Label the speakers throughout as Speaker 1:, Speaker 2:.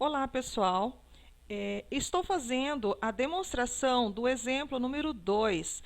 Speaker 1: Olá, pessoal. Estou fazendo a demonstração do exemplo número 2,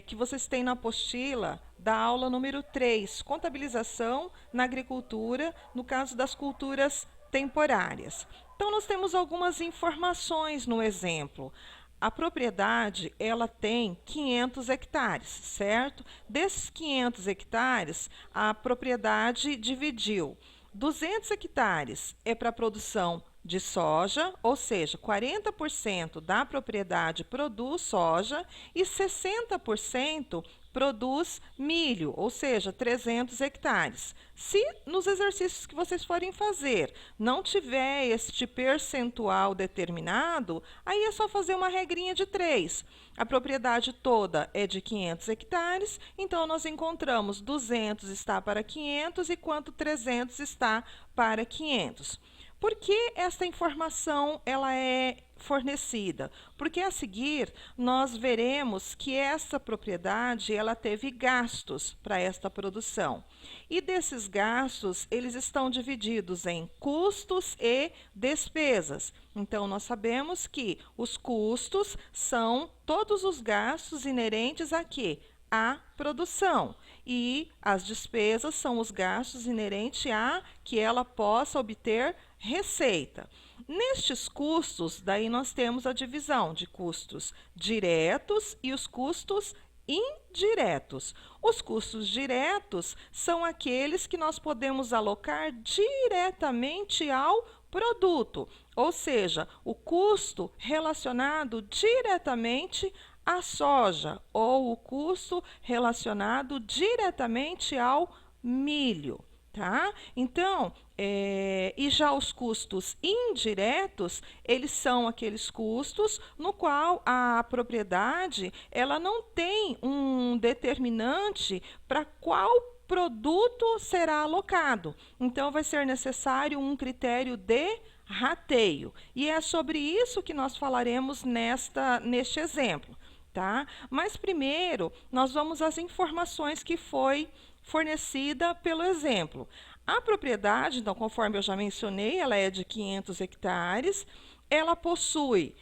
Speaker 1: que vocês têm na apostila da aula número 3, contabilização na agricultura, no caso das culturas temporárias. Então, nós temos algumas informações no exemplo. A propriedade, ela tem 500 hectares, certo? Desses 500 hectares, a propriedade dividiu 200 hectares é para produção de soja, ou seja, 40% da propriedade produz soja e 60% produz milho, ou seja, 300 hectares. Se nos exercícios que vocês forem fazer não tiver este percentual determinado, aí é só fazer uma regrinha de 3. A propriedade toda é de 500 hectares, então nós encontramos 200 está para 500 e quanto 300 está para 500. Por que esta informação ela é fornecida? Porque a seguir nós veremos que essa propriedade ela teve gastos para esta produção. E desses gastos, eles estão divididos em custos e despesas. Então, nós sabemos que os custos são todos os gastos inerentes a quê? A produção. E as despesas são os gastos inerentes a que ela possa obter receita. Nestes custos, daí nós temos a divisão de custos diretos e os custos indiretos. Os custos diretos são aqueles que nós podemos alocar diretamente ao produto, ou seja, o custo relacionado diretamente à soja ou o custo relacionado diretamente ao milho. Tá? Então, e já os custos indiretos, eles são aqueles custos no qual a propriedade ela não tem um determinante para qual produto será alocado. Então, vai ser necessário um critério de rateio. E é sobre isso que nós falaremos neste exemplo. Tá? Mas primeiro, nós vamos às informações que foi fornecida pelo exemplo. A propriedade, então, conforme eu já mencionei, ela é de 500 hectares, ela possui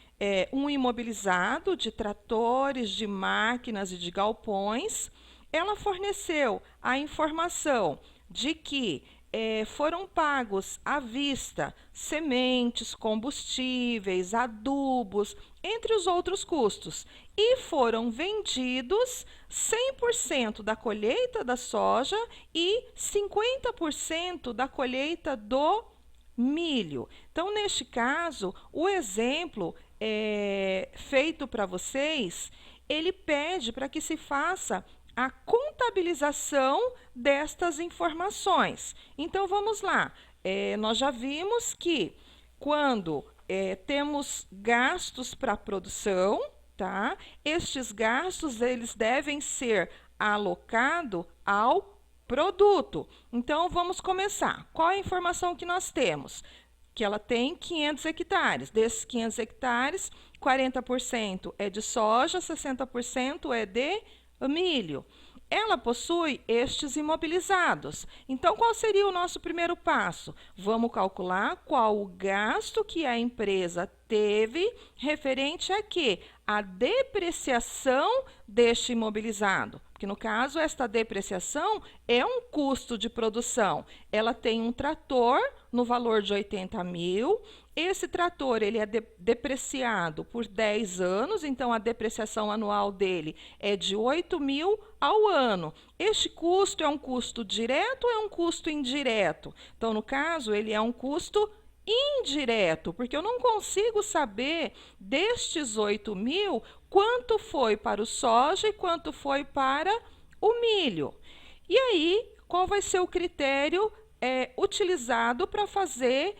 Speaker 1: um imobilizado de tratores, de máquinas e de galpões. Ela forneceu a informação de que foram pagos à vista sementes, combustíveis, adubos, entre os outros custos, e foram vendidos 100% da colheita da soja e 50% da colheita do milho. Então, neste caso, o exemplo feito para vocês, ele pede para que se faça a contabilização destas informações. Então, vamos lá. Nós já vimos que quando temos gastos para a produção, tá? Estes gastos eles devem ser alocados ao produto. Então, vamos começar. Qual é a informação que nós temos? Que ela tem 500 hectares. Desses 500 hectares, 40% é de soja, 60% é de milho. Ela possui estes imobilizados. Então, qual seria o nosso primeiro passo? Vamos calcular qual o gasto que a empresa teve referente a quê? A depreciação deste imobilizado. Porque, no caso, esta depreciação é um custo de produção. Ela tem um trator no valor de 80 mil. Esse trator ele é depreciado por 10 anos, então a depreciação anual dele é de 8 mil ao ano. Este custo é um custo direto ou é um custo indireto? Então, no caso, ele é um custo indireto, porque eu não consigo saber destes 8 mil quanto foi para o soja e quanto foi para o milho. E aí, qual vai ser o critério utilizado para fazer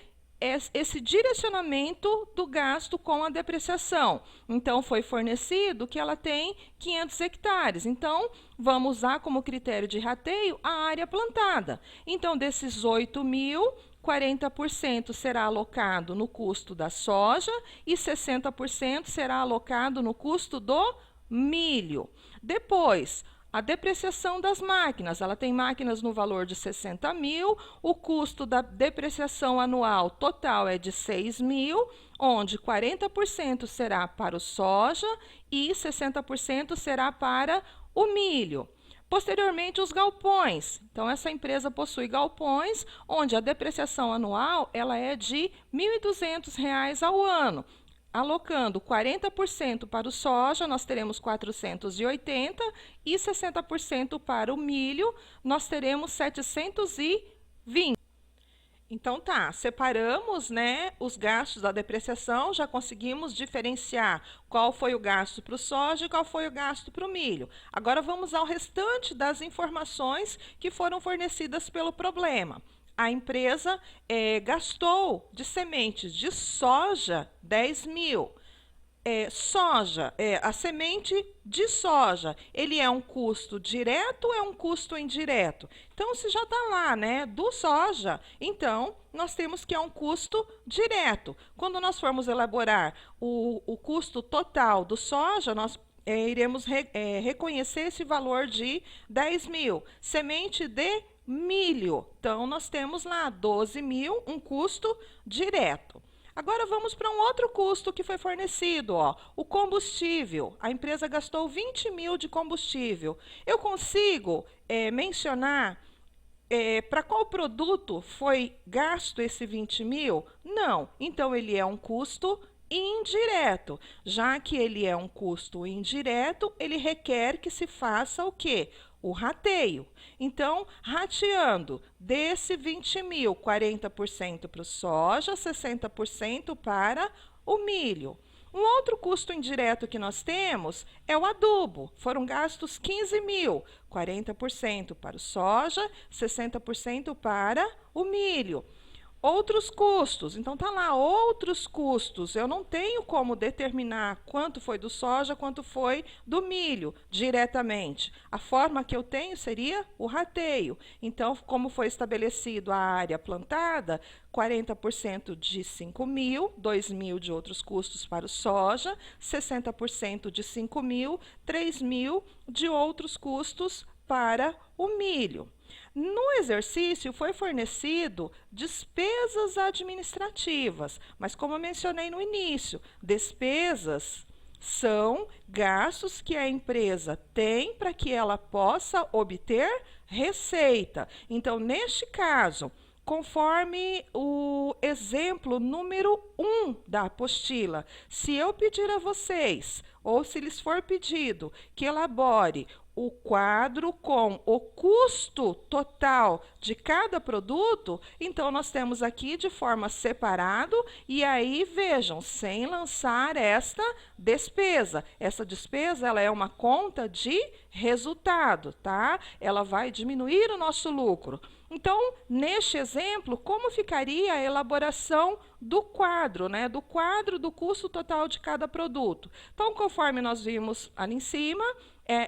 Speaker 1: esse direcionamento do gasto com a depreciação? Então, foi fornecido que ela tem 500 hectares. Então, vamos usar como critério de rateio a área plantada. Então, desses 8 mil, 40% será alocado no custo da soja e 60% será alocado no custo do milho. Depois, a depreciação das máquinas. Ela tem máquinas no valor de 60 mil, o custo da depreciação anual total é de 6 mil, onde 40% será para o soja e 60% será para o milho. Posteriormente, os galpões. Então, essa empresa possui galpões, onde a depreciação anual ela é de R$ 1.200 ao ano. Alocando 40% para o soja, nós teremos 480 e 60% para o milho, nós teremos 720. Então tá, separamos, né, os gastos da depreciação, já conseguimos diferenciar qual foi o gasto para o soja e qual foi o gasto para o milho. Agora vamos ao restante das informações que foram fornecidas pelo problema. A empresa gastou de sementes de soja 10 mil. A semente de soja, ele é um custo direto ou é um custo indireto? Então, se já está lá, né, do soja, então, nós temos que é um custo direto. Quando nós formos elaborar o custo total do soja, nós iremos reconhecer esse valor de 10 mil. Semente de milho, então, nós temos lá 12 mil, um custo direto. Agora vamos para um outro custo que foi fornecido, ó, o combustível. A empresa gastou 20 mil de combustível. Eu consigo mencionar para qual produto foi gasto esse 20 mil? Não. Então, ele é um custo indireto. Já que ele é um custo indireto, ele requer que se faça o quê? O rateio. Então, rateando desse 20 mil, 40% para o soja, 60% para o milho. Um outro custo indireto que nós temos é o adubo. Foram gastos 15 mil, 40% para o soja, 60% para o milho. Outros custos, então tá lá, outros custos. Eu não tenho como determinar quanto foi do soja, quanto foi do milho diretamente. A forma que eu tenho seria o rateio. Então, como foi estabelecido a área plantada, 40% de 5 mil, 2 mil de outros custos para o soja, 60% de 5 mil, 3 mil de outros custos para o milho. No exercício, foi fornecido despesas administrativas, mas como eu mencionei no início, despesas são gastos que a empresa tem para que ela possa obter receita. Então, neste caso, conforme o exemplo número 1 da apostila, se eu pedir a vocês, ou se lhes for pedido, que elabore o quadro com o custo total de cada produto, então nós temos aqui de forma separada, e aí vejam, sem lançar esta despesa. Essa despesa ela é uma conta de resultado, tá? Ela vai diminuir o nosso lucro. Então, neste exemplo, como ficaria a elaboração do quadro, né? Do quadro do custo total de cada produto? Então, conforme nós vimos ali em cima,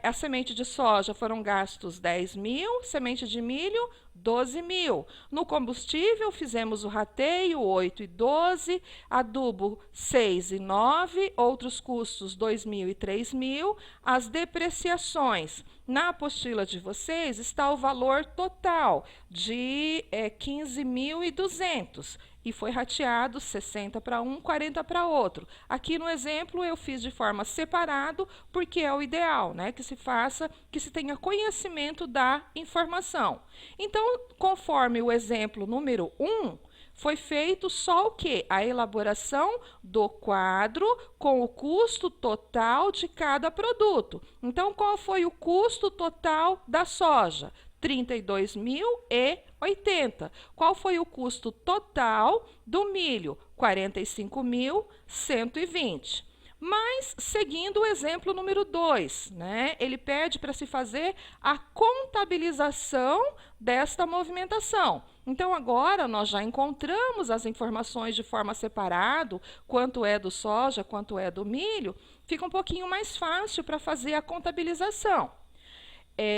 Speaker 1: a semente de soja foram gastos 10 mil, semente de milho, 12 mil. No combustível, fizemos o rateio, 8 e 12, adubo, 6 e 9, outros custos, 2 mil e 3 mil. As depreciações, na apostila de vocês, está o valor total de 15.200. E foi rateado 60 para um, 40 para outro. Aqui no exemplo eu fiz de forma separada, porque é o ideal, né? Que se faça, que se tenha conhecimento da informação. Então, conforme o exemplo número 1, foi feito só o quê? A elaboração do quadro com o custo total de cada produto. Então, qual foi o custo total da soja? 32.080. Qual foi o custo total do milho? 45.120. Mas, seguindo o exemplo número 2, né, ele pede para se fazer a contabilização desta movimentação. Então, agora, nós já encontramos as informações de forma separada, quanto é do soja, quanto é do milho, fica um pouquinho mais fácil para fazer a contabilização.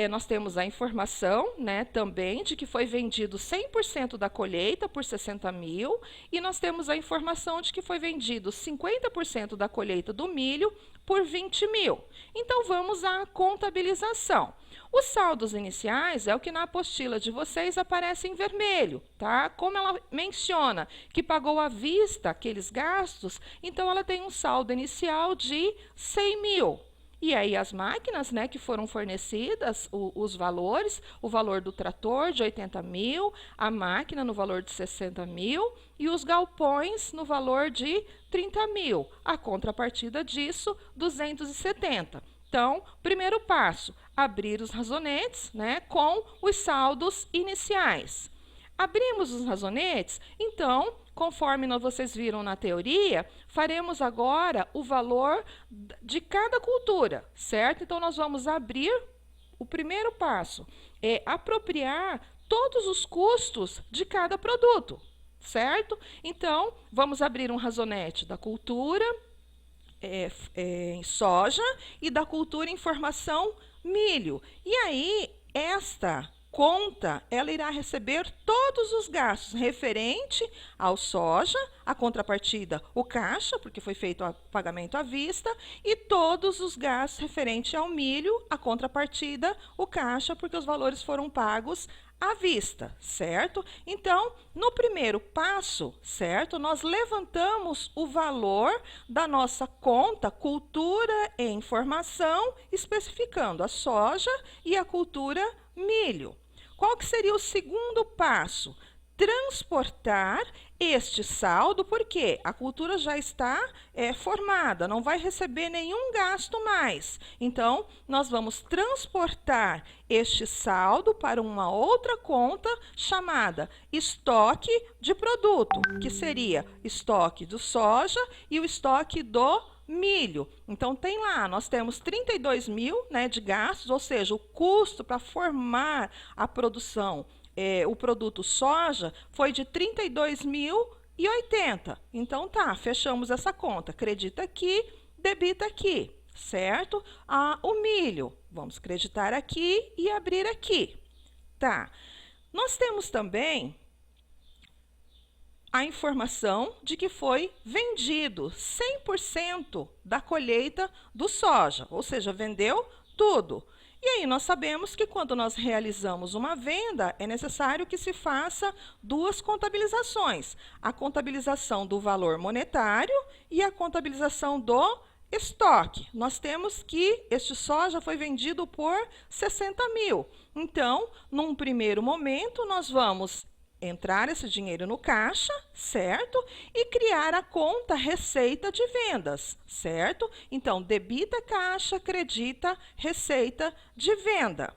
Speaker 1: Nós temos a informação, né, também de que foi vendido 100% da colheita por 60 mil, e nós temos a informação de que foi vendido 50% da colheita do milho por 20 mil. Então, vamos à contabilização. Os saldos iniciais é o que na apostila de vocês aparece em vermelho, tá? Como ela menciona que pagou à vista aqueles gastos, então ela tem um saldo inicial de 100 mil. E aí as máquinas, né, que foram fornecidas, os valores, o valor do trator de 80 mil, a máquina no valor de 60 mil e os galpões no valor de 30 mil. A contrapartida disso, 270. Então, primeiro passo, abrir os razonetes, né, com os saldos iniciais. Abrimos os razonetes, então, conforme vocês viram na teoria, faremos agora o valor de cada cultura, certo? Então, nós vamos abrir, o primeiro passo é apropriar todos os custos de cada produto, certo? Então, vamos abrir um razonete da cultura em soja e da cultura em formação milho. E aí, esta conta, ela irá receber todos os gastos referente ao soja, a contrapartida, o caixa, porque foi feito o pagamento à vista, e todos os gastos referente ao milho, a contrapartida, o caixa, porque os valores foram pagos à vista, certo? Então, no primeiro passo, certo, nós levantamos o valor da nossa conta cultura em formação, especificando a soja e a cultura milho. Qual que seria o segundo passo? Transportar este saldo, porque a cultura já está formada, não vai receber nenhum gasto mais. Então, nós vamos transportar este saldo para uma outra conta chamada estoque de produto, que seria estoque do soja e o estoque do milho. Então, tem lá, nós temos 32 mil, né, de gastos, ou seja, o custo para formar a produção, o produto soja, foi de 32.080. Então, tá, fechamos essa conta. Acredita aqui, debita aqui, certo? O milho, vamos creditar aqui e abrir aqui. Tá. Nós temos também a informação de que foi vendido 100% da colheita do soja, ou seja, vendeu tudo. E aí nós sabemos que quando nós realizamos uma venda, é necessário que se faça duas contabilizações. A contabilização do valor monetário e a contabilização do estoque. Nós temos que este soja foi vendido por 60 mil. Então, num primeiro momento, nós vamos entrar esse dinheiro no caixa, certo? E criar a conta receita de vendas, certo? Então, debita caixa, credita receita de venda.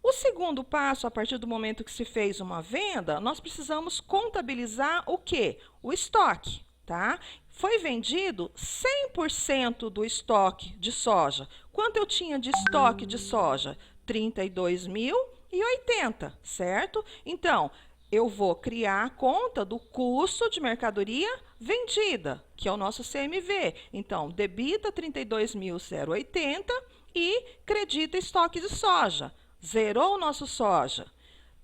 Speaker 1: O segundo passo, a partir do momento que se fez uma venda, nós precisamos contabilizar o quê? O estoque, tá? Foi vendido 100% do estoque de soja. Quanto eu tinha de estoque de soja? 32.080, certo? Então, eu vou criar a conta do custo de mercadoria vendida, que é o nosso CMV. Então, debita 32.080 e credita estoque de soja. Zerou o nosso soja.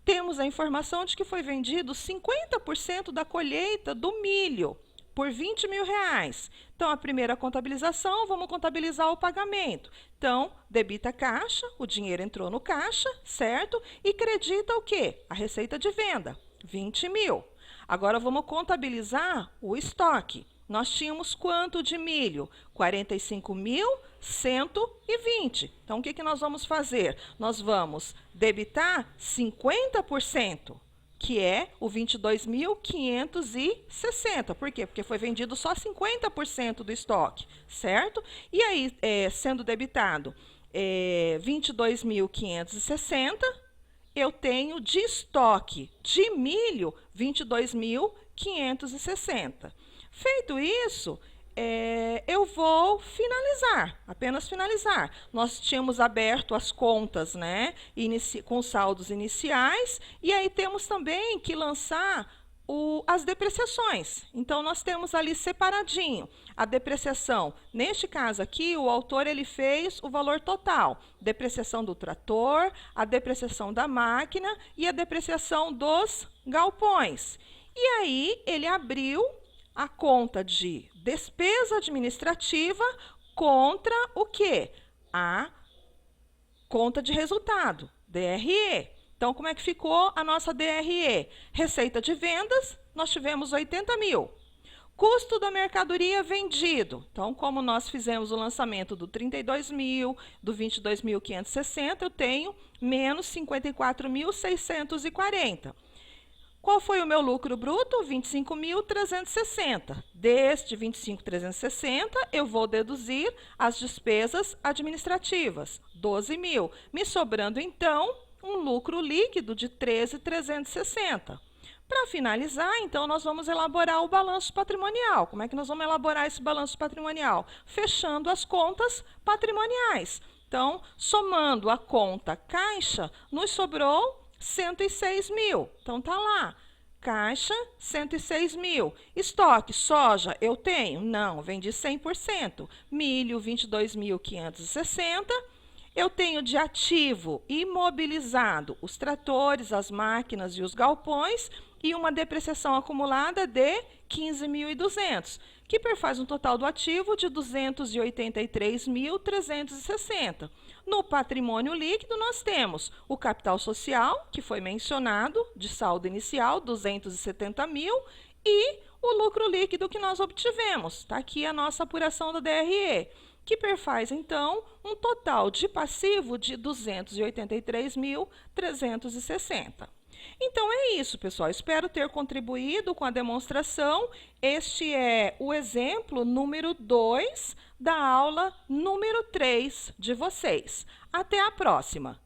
Speaker 1: Temos a informação de que foi vendido 50% da colheita do milho por 20 mil reais. Então, a primeira contabilização, vamos contabilizar o pagamento. Então, debita caixa, o dinheiro entrou no caixa, certo? E credita o quê? A receita de venda, 20 mil. Agora, vamos contabilizar o estoque. Nós tínhamos quanto de milho? 45.120. Então, o que nós vamos fazer? Nós vamos debitar 50%. Que é o 22.560. Por quê? Porque foi vendido só 50% do estoque, certo? E aí, sendo debitado 22.560, eu tenho de estoque de milho 22.560. Feito isso, eu vou finalizar, apenas finalizar. Nós tínhamos aberto as contas, né, com saldos iniciais, e aí temos também que lançar as depreciações. Então, nós temos ali separadinho a depreciação. Neste caso aqui, o autor ele fez o valor total. Depreciação do trator, a depreciação da máquina e a depreciação dos galpões. E aí, ele abriu a conta de despesa administrativa contra o quê? A conta de resultado, DRE. Então, como é que ficou a nossa DRE? Receita de vendas, nós tivemos 80 mil. Custo da mercadoria vendido. Então, como nós fizemos o lançamento do 32 mil, do 22.560, eu tenho menos 54.640. Qual foi o meu lucro bruto? 25.360. Deste 25.360, eu vou deduzir as despesas administrativas, 12 mil. Me sobrando, então, um lucro líquido de 13.360. Para finalizar, então, nós vamos elaborar o balanço patrimonial. Como é que nós vamos elaborar esse balanço patrimonial? Fechando as contas patrimoniais. Então, somando a conta caixa, nos sobrou 106 mil. Então, tá lá. Caixa, 106 mil. Estoque, soja, eu tenho? Não, vendi 100%. Milho, 22.560. Eu tenho de ativo imobilizado os tratores, as máquinas e os galpões e uma depreciação acumulada de 15.200, que faz um total do ativo de 283.360. No patrimônio líquido, nós temos o capital social, que foi mencionado, de saldo inicial, 270 mil, e o lucro líquido que nós obtivemos. Está aqui a nossa apuração da DRE, que faz, então, um total de passivo de 283.360. Então, é isso, pessoal. Espero ter contribuído com a demonstração. Este é o exemplo número 2 da aula número 3 de vocês. Até a próxima!